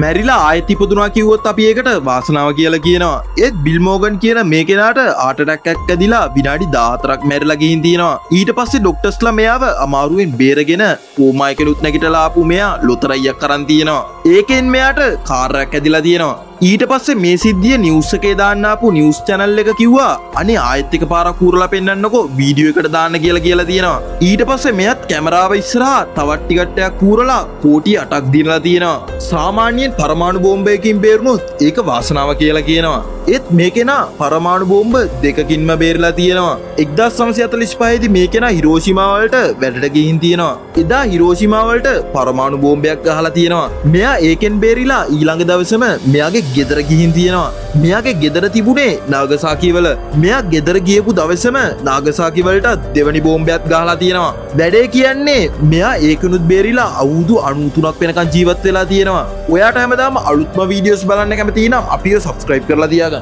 මැරිලා ආයෙත් ඉපදුනා කිව්වොත් අපි ඒකට වාසනාව කියලා කියනවා. ඒත් බිල් මෝගන් කියන මේ කෙනාට heart attack එකක් ඇදිලා විනාඩි 14ක් මැරිලා ගිහින් තියෙනවා. ඊට පස්සේ ડોක්ටර්ස්ලා මෙයාව අමාරුවෙන් බේරගෙන කෝමා එකලුත් නැගිටලා ආපු මෙයා ලොතරැයියක් අරන් තියෙනවා. ඒකෙන් මෙයාට කාර් එකක් ඇදිලා තියෙනවා. ඊට පස්සේ මේ සිද්ධිය නිවුස් එකේ දාන්න ආපු නිවුස් channel එක කිව්වා අනේ ආයෙත් එක පාරක් කූරලා පෙන්නන්නකෝ වීඩියෝ එකට දාන්න කියලා තියෙනවා. ඊට පස්සේ මෙයත් කැමරාව ඉස්සරහා තවත් ටිකට්ටයක් කූරලා කෝටි 8ක් දීලා තියෙනවා. සාමාන්‍යයෙන් පරමාණු බෝම්බයකින් බේරුණොත් ඒක වාසනාව කියලා කියනවා. ඒත් මේ කෙනා පරමාණු බෝම්බ දෙකකින්ම බේරලා තියෙනවා. 1945 දී මේ කෙනා හිරෝෂිමා වලට වැඩට ගිහින් තියෙනවා. එදා හිරෝෂිමා වලට පරමාණු බෝම්බයක් ගහලා තියෙනවා. මෙයා ඒකෙන් බේරිලා ඊළඟ දවසේම මෙයාගේ ගෙදර ගිහින් තියෙනවා. මෙයාගේ ගෙදර තිබුණේ නාගසාකි වල. මෙයා ගෙදර ගියපු දවසේම නාගසාකි වලට දෙවනි බෝම්බයක් ගහලා තියෙනවා. වැඩේ කියන්නේ මෙයා ඒකනුත් බේරිලා අවුරුදු 93ක් වෙනකන් ජීවත් වෙලා තියෙනවා. ඔයාට හැමදාම අලුත්ම වීඩියෝස් බලන්න කැමති නම් අපිව subscribe කරලා තියාගන්න.